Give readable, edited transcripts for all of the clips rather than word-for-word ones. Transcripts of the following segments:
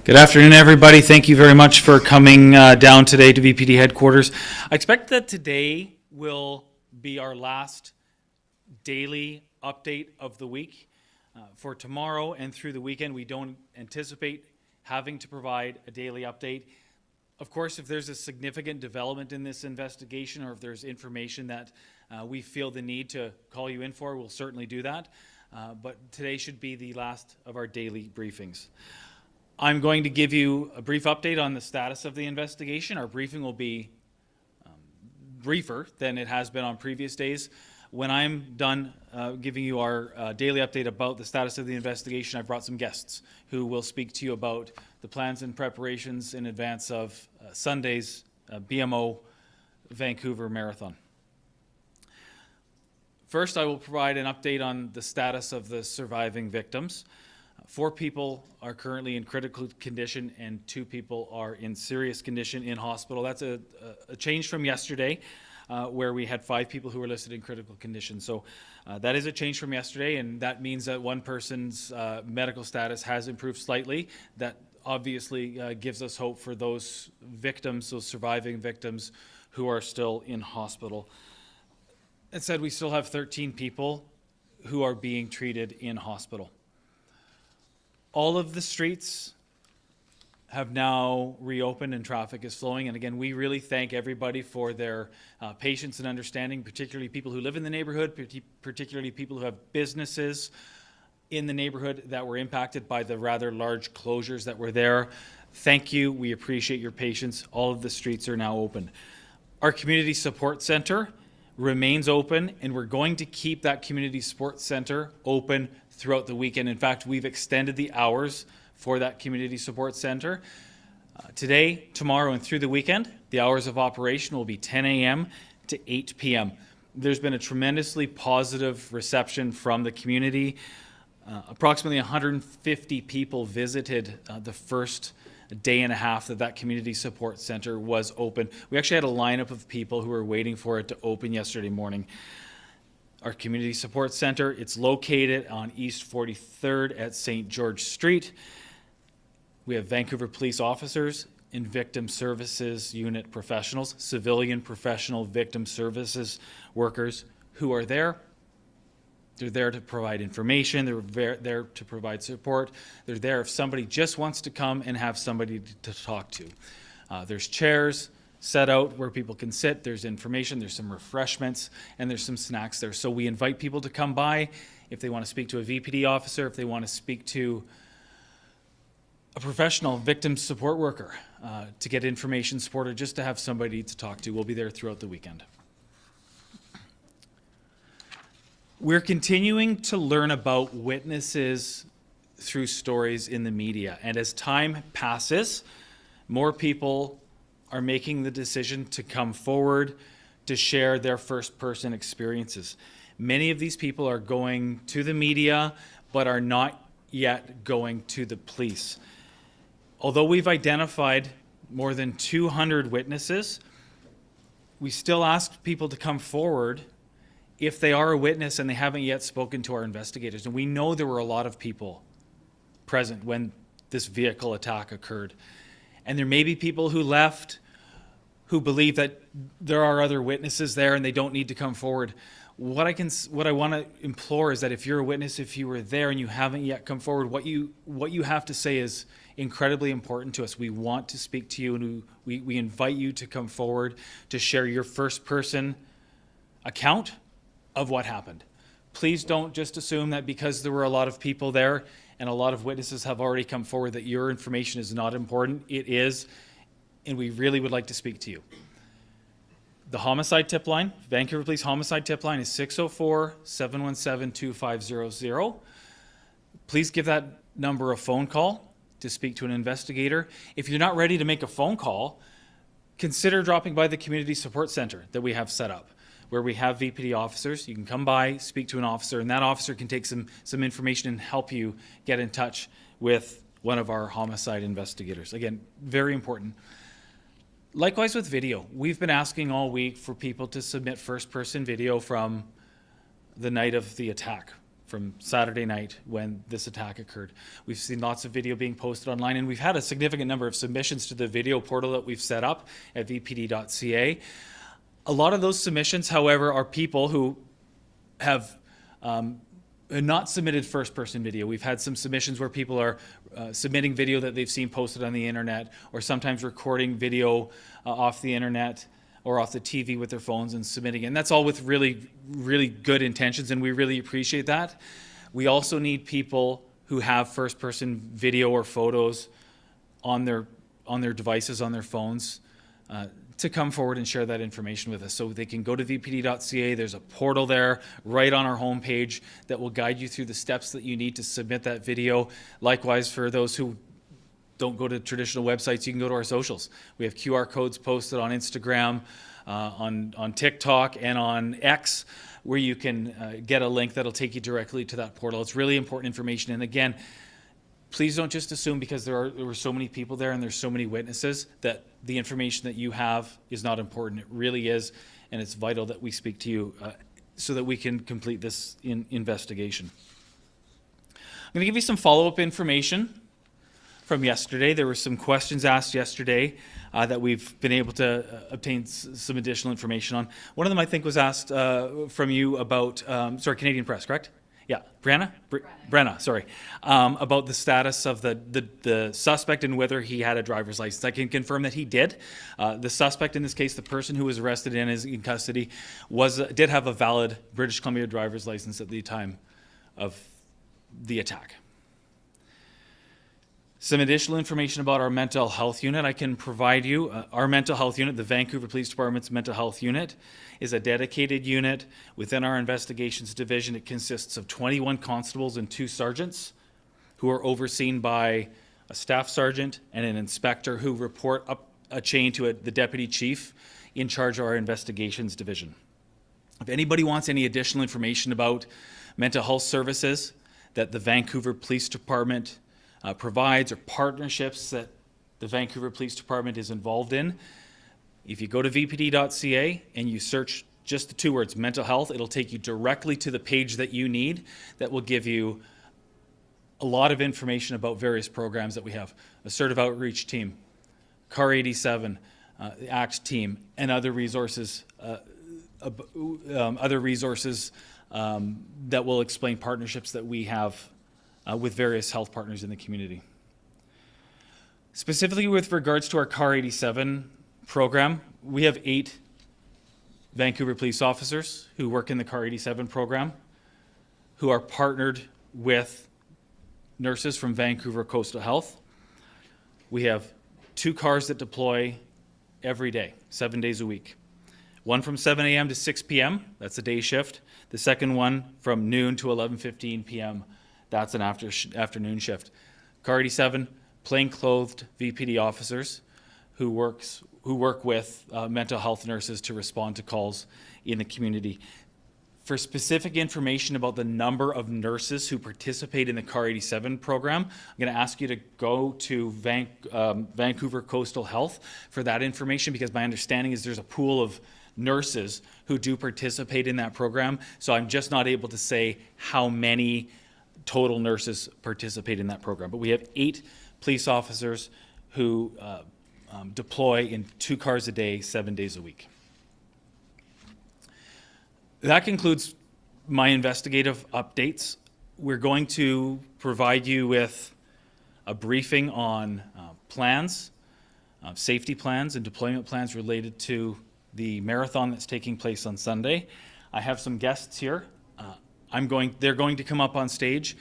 Good afternoon, everybody. Thank you very much for coming down today to VPD headquarters. I expect that today will be our last daily update of the week. For tomorrow and through the weekend, we don't anticipate having to provide a daily update. Of course, if there's a significant development in this investigation, or if there's information that we feel the need to call you in for, we'll certainly do that. But today should be the last of our daily briefings. I'm going to give you a brief update on the status of the investigation. Our briefing will be briefer than it has been on previous days. When I'm done giving you our daily update about the status of the investigation, I've brought some guests who will speak to you about the plans and preparations in advance of Sunday's BMO Vancouver Marathon. First, I will provide an update on the status of the surviving victims. 4 people are currently in critical condition and 2 people are in serious condition in hospital. That's a change from yesterday where we had 5 people who were listed in critical condition. So that is a change from yesterday, and that means that one person's medical status has improved slightly. That obviously gives us hope for those victims, those surviving victims who are still in hospital. That said, we still have 13 people who are being treated in hospital. All of the streets have now reopened and traffic is flowing. And again, we really thank everybody for their patience and understanding, particularly people who live in the neighborhood, particularly people who have businesses in the neighborhood that were impacted by the rather large closures that were there. Thank you. We appreciate your patience. All of the streets are now open. Our community support center remains open, and we're going to keep that community support center open throughout the weekend. In fact, we've extended the hours for that community support center. Today, tomorrow, and through the weekend, the hours of operation will be 10 a.m. to 8 p.m. There's been a tremendously positive reception from the community. Approximately 150 people visited the first day and a half that that community support center was open. We actually had a lineup of people who were waiting for it to open yesterday morning. Our community support center, it's located on East 43rd at St. George Street. We have Vancouver police officers and victim services unit professionals, civilian professional victim services workers who are there. They're there to provide information. They're there to provide support. They're there if somebody just wants to come and have somebody to talk to. There's chairs set out where people can sit. There's information. There's some refreshments, and there's some snacks there. So we invite people to come by if they want to speak to a VPD officer, if they want to speak to a professional victim support worker to get information support, or just to have somebody to talk to. We'll be there throughout the weekend. We're continuing to learn about witnesses through stories in the media, and as time passes, more people are making the decision to come forward to share their first-person experiences. Many of these people are going to the media, but are not yet going to the police. Although we've identified more than 200 witnesses, we still ask people to come forward if they are a witness and they haven't yet spoken to our investigators. And we know there were a lot of people present when this vehicle attack occurred. And there may be people who left who believe that there are other witnesses there and they don't need to come forward. What I want to implore is that if you're a witness, if you were there and you haven't yet come forward, what you have to say is incredibly important to us. We want to speak to you, and we invite you to come forward to share your first-person account of what happened. Please don't just assume that because there were a lot of people there and a lot of witnesses have already come forward that your information is not important. It is, and we really would like to speak to you. The homicide tip line, Vancouver Police homicide tip line is 604-717-2500. Please give that number a phone call to speak to an investigator. If you're not ready to make a phone call, consider dropping by the community support center that we have set up, where we have VPD officers. You can come by, speak to an officer, and that officer can take some information and help you get in touch with one of our homicide investigators. Again, very important. Likewise with video, we've been asking all week for people to submit first-person video from the night of the attack, from Saturday night when this attack occurred. We've seen lots of video being posted online, and we've had a significant number of submissions to the video portal that we've set up at vpd.ca. A lot of those submissions, however, are people who have not submitted first-person video. We've had some submissions where people are submitting video that they've seen posted on the internet, or sometimes recording video off the internet or off the TV with their phones and submitting it. And that's all with really, really good intentions, and we really appreciate that. We also need people who have first-person video or photos on their devices, on their phones, to come forward and share that information with us. So they can go to vpd.ca. There's a portal there right on our homepage that will guide you through the steps that you need to submit that video. Likewise, for those who don't go to traditional websites, you can go to our socials. We have QR codes posted on Instagram, on TikTok, and on X, where you can get a link that'll take you directly to that portal. It's really important information. And again, please don't just assume because there were so many people there and there's so many witnesses that the information that you have is not important. It really is, and it's vital that we speak to you so that we can complete this investigation. I'm going to give you some follow-up information from yesterday. There were some questions asked yesterday that we've been able to obtain some additional information on. One of them, I think, was asked from you about, Canadian Press, correct? Yeah, Brenna, sorry, about the status of the suspect and whether he had a driver's license. I can confirm that he did. The suspect in this case, the person who was arrested and is in custody, did have a valid British Columbia driver's license at the time of the attack. Some additional information about our mental health unit I can provide you. Our mental health unit, the Vancouver Police Department's mental health unit, is a dedicated unit within our investigations division. It consists of 21 constables and 2 sergeants who are overseen by a staff sergeant and an inspector who report up a chain to the deputy chief in charge of our investigations division. If anybody wants any additional information about mental health services that the Vancouver Police Department provides, or partnerships that the Vancouver Police Department is involved in, if you go to vpd.ca and you search just the 2 words mental health, it'll take you directly to the page that you need that will give you a lot of information about various programs that we have. Assertive Outreach Team, CAR 87, the ACT team, and other resources that will explain partnerships that we have with various health partners in the community. Specifically with regards to our CAR 87 program, we have 8 Vancouver police officers who work in the CAR 87 program who are partnered with nurses from Vancouver Coastal Health. We have 2 cars that deploy every day, 7 days a week. One from 7 a.m. to 6 p.m., that's a day shift. The second one from noon to 11:15 p.m., that's an afternoon shift. CAR 87, plain-clothed VPD officers who work with mental health nurses to respond to calls in the community. For specific information about the number of nurses who participate in the CAR 87 program, I'm going to ask you to go to Vancouver Coastal Health for that information, because my understanding is there's a pool of nurses who do participate in that program. So I'm just not able to say how many total nurses participate in that program. But we have 8 police officers who deploy in 2 cars a day, 7 days a week. That concludes my investigative updates. We're going to provide you with a briefing on plans, safety plans and deployment plans related to the marathon that's taking place on Sunday. I have some guests here. They're going to come up on stage.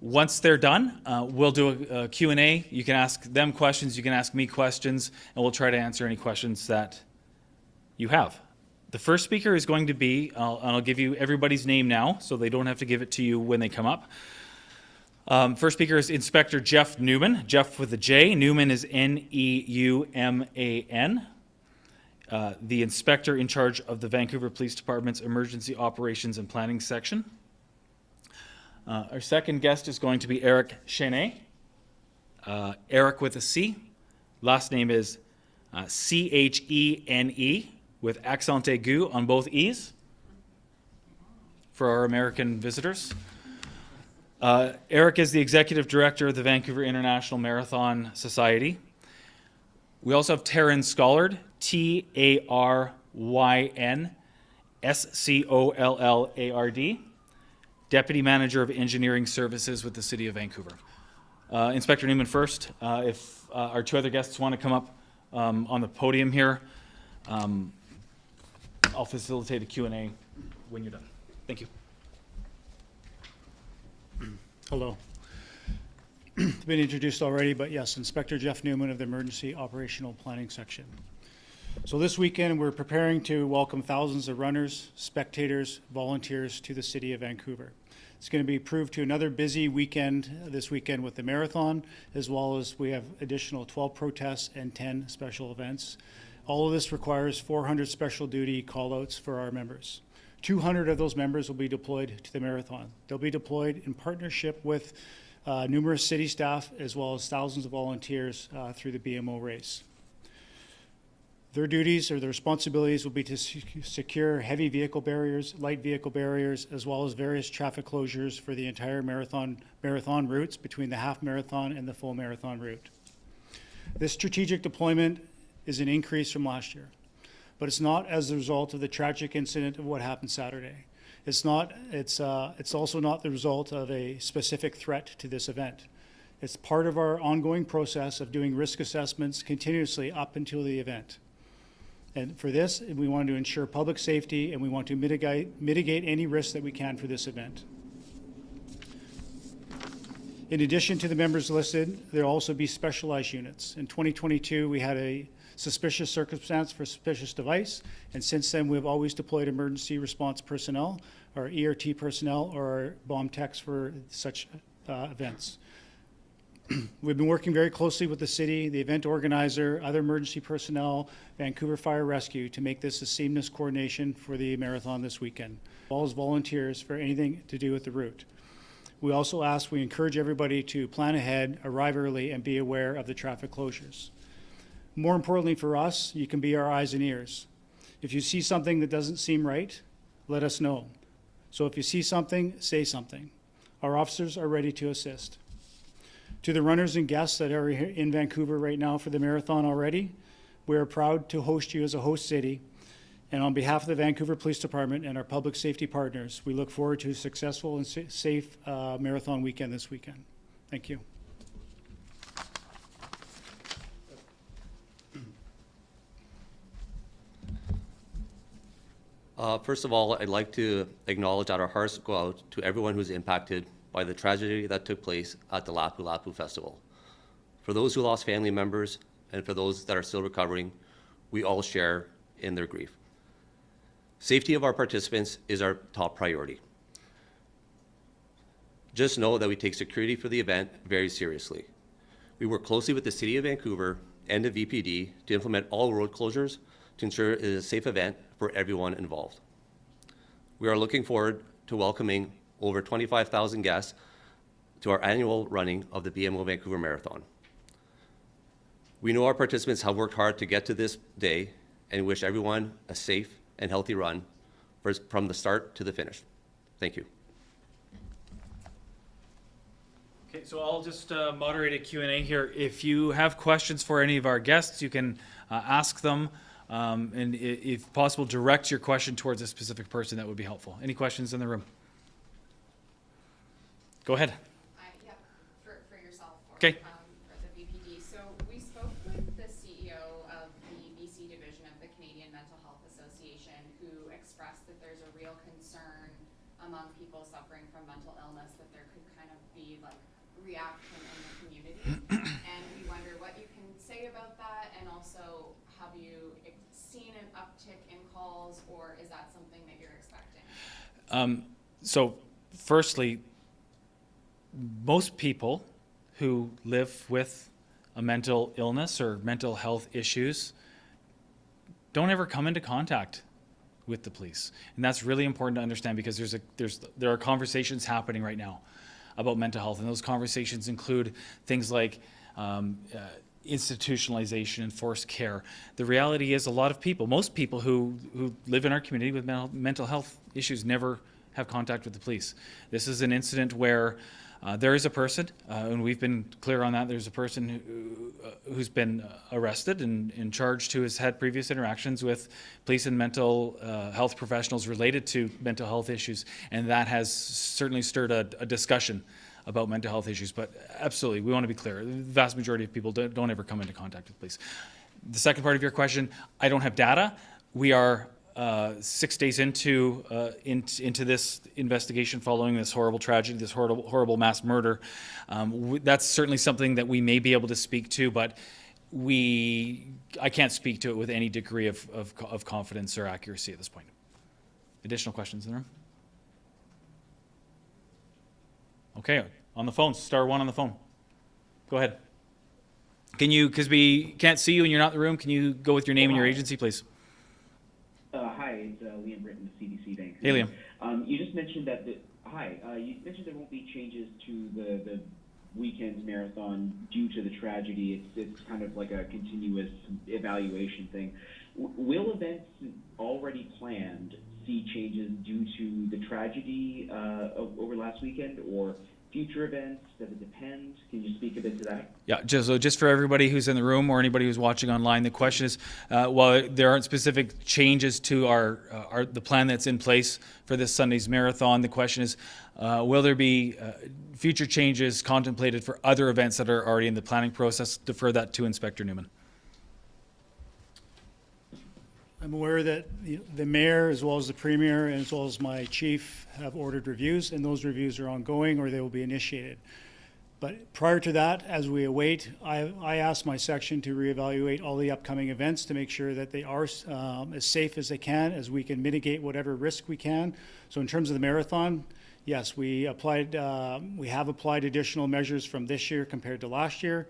Once they're done, we'll do a Q&A. You can ask them questions, you can ask me questions, and we'll try to answer any questions that you have. The first speaker is going to be, I'll give you everybody's name now, so they don't have to give it to you when they come up. First speaker is Inspector Jeff Neuman, Jeff with a J. Neuman is Neuman. The inspector in charge of the Vancouver Police Department's Emergency Operations and Planning Section. Our second guest is going to be Eric Chenet. Eric with a C. Last name is Chene with accent aigu on both E's for our American visitors. Eric is the executive director of the Vancouver International Marathon Society. We also have Taryn Scollard, TARYN Deputy Manager of Engineering Services with the City of Vancouver. Inspector Neuman first. If our two other guests want to come up on the podium here, I'll facilitate a Q&A when you're done. Thank you. Hello. Been introduced already, but yes, Inspector Jeff Neuman of the Emergency Operational Planning Section. So this weekend, we're preparing to welcome thousands of runners, spectators, volunteers to the City of Vancouver. It's going to be proved to another busy weekend this weekend with the marathon, as well as we have additional 12 protests and 10 special events. All of this requires 400 special duty callouts for our members. 200 of those members will be deployed to the marathon. They'll be deployed in partnership with numerous city staff, as well as thousands of volunteers through the BMO race. Their duties or their responsibilities will be to secure heavy vehicle barriers, light vehicle barriers, as well as various traffic closures for the entire marathon routes between the half marathon and the full marathon route. This strategic deployment is an increase from last year, but it's not as a result of the tragic incident of what happened Saturday. It's also not the result of a specific threat to this event. It's part of our ongoing process of doing risk assessments continuously up until the event. And for this, we want to ensure public safety, and we want to mitigate any risks that we can for this event. In addition to the members listed, there will also be specialized units. In 2022, we had a suspicious circumstance for a suspicious device, and since then we've always deployed emergency response personnel, or ERT personnel, or bomb techs for such events. We've been working very closely with the city, the event organizer, other emergency personnel, Vancouver Fire Rescue to make this a seamless coordination for the marathon this weekend, as well as volunteers for anything to do with the route. We encourage everybody to plan ahead, arrive early, and be aware of the traffic closures. More importantly for us, you can be our eyes and ears. If you see something that doesn't seem right, let us know. So if you see something, say something. Our officers are ready to assist. To the runners and guests that are in Vancouver right now for the marathon already, we are proud to host you as a host city. And on behalf of the Vancouver Police Department and our public safety partners, we look forward to a successful and safe marathon weekend this weekend. Thank you. First of all, I'd like to acknowledge that our hearts go out to everyone who's impacted by the tragedy that took place at the Lapu Lapu Festival. For those who lost family members and for those that are still recovering, we all share in their grief. Safety of our participants is our top priority. Just know that we take security for the event very seriously. We work closely with the City of Vancouver and the VPD to implement all road closures to ensure it is a safe event for everyone involved. We are looking forward to welcoming over 25,000 guests to our annual running of the BMO Vancouver Marathon. We know our participants have worked hard to get to this day and wish everyone a safe and healthy run from the start to the finish. Thank you. Okay, so I'll just moderate a Q&A here. If you have questions for any of our guests, you can ask them, and if possible, direct your question towards a specific person. That would be helpful. Any questions in the room? Go ahead. Yeah, for yourself. Okay. For the VPD. So we spoke with the CEO of the BC division of the Canadian Mental Health Association, who expressed that there's a real concern among people suffering from mental illness that there could kind of be like reaction in the community. And we wonder what you can say about that, and also have you seen an uptick in calls, or is that something that you're expecting? So firstly, most people who live with a mental illness or mental health issues don't ever come into contact with the police. And that's really important to understand, because there are conversations happening right now about mental health, and those conversations include things like institutionalization and forced care. The reality is most people who live in our community with mental health issues never have contact with the police. This is an incident where There is a person, and we've been clear on that, there's a person who's been arrested and charged who has had previous interactions with police and mental health professionals related to mental health issues, and that has certainly stirred a discussion about mental health issues. But absolutely, we want to be clear. The vast majority of people don't ever come into contact with police. The second part of your question, I don't have data. We are 6 days into this investigation following this horrible tragedy, this horrible mass murder. That's certainly something that we may be able to speak to, but I can't speak to it with any degree of confidence or accuracy at this point. Additional questions in the room? Okay, on the phone, star one on the phone. Go ahead. Can you, because we can't see you and you're not in the room, can you go with your name and your agency, please? Hi, it's Liam Britton of CDC Vancouver. Hey, Liam. You just mentioned that you mentioned there won't be changes to the weekend's marathon due to the tragedy. It's kind of like a continuous evaluation thing. Will events already planned see changes due to the tragedy over last weekend, or future events? Does it depend? Can you speak a bit to that? Yeah, just for everybody who's in the room or anybody who's watching online, the question is, while there aren't specific changes to the plan that's in place for this Sunday's marathon, the question is, will there be future changes contemplated for other events that are already in the planning process? Defer that to Inspector Neuman. I'm aware that the mayor, as well as the premier, and as well as my chief, have ordered reviews, and those reviews are ongoing or they will be initiated. But prior to that, as we await, I asked my section to reevaluate all the upcoming events to make sure that they are as safe as they can, as we can mitigate whatever risk we can. So in terms of the marathon, yes, we have applied additional measures from this year compared to last year.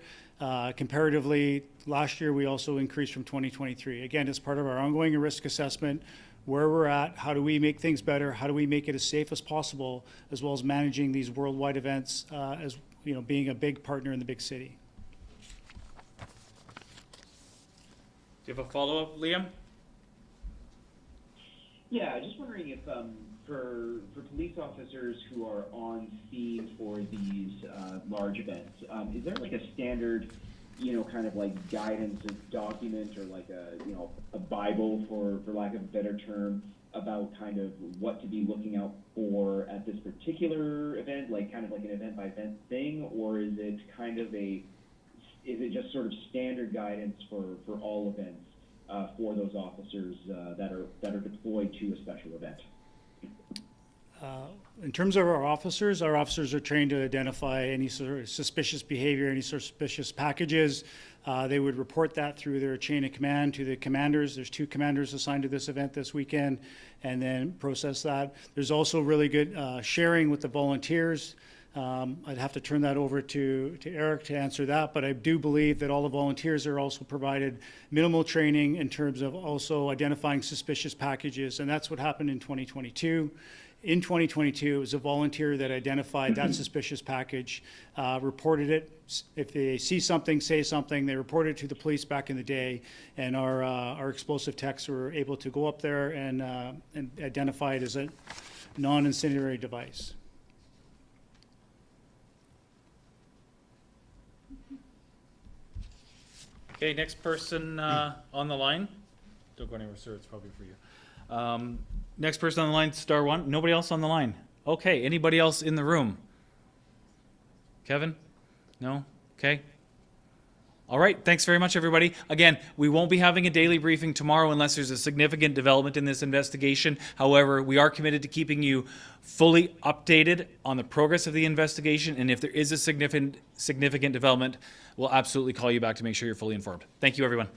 Comparatively, last year we also increased from 2023. Again, as part of our ongoing risk assessment, where we're at, how do we make things better, how do we make it as safe as possible, as well as managing these worldwide events, as being a big partner in the big city. Do you have a follow-up, Liam? Yeah, just wondering if for police officers who are on scene for these large events, is there like a standard, kind of like guidance document or like a Bible for lack of a better term about kind of what to be looking out for at this particular event, like kind of like an event by event thing, or is it kind of is it just sort of standard guidance for all events for those officers that are deployed to a special event? In terms of our officers are trained to identify any sort of suspicious behavior, any sort of suspicious packages. They would report that through their chain of command to the commanders. There's 2 commanders assigned to this event this weekend, and then process that. There's also really good sharing with the volunteers. I'd have to turn that over to Eric to answer that, but I do believe that all the volunteers are also provided minimal training in terms of also identifying suspicious packages, and that's what happened in 2022. In 2022, it was a volunteer that identified that suspicious package, reported it. If they see something, say something. They reported it to the police back in the day, and our explosive techs were able to go up there and identify it as a non-incendiary device. Okay, next person on the line. Don't go anywhere, sir. It's probably for you. Next person on the line, star one. Nobody else on the line. Okay, anybody else in the room? Kevin? No? Okay. All right, thanks very much, everybody. Again, we won't be having a daily briefing tomorrow unless there's a significant development in this investigation. However, we are committed to keeping you fully updated on the progress of the investigation, and if there is a significant development, we'll absolutely call you back to make sure you're fully informed. Thank you, everyone.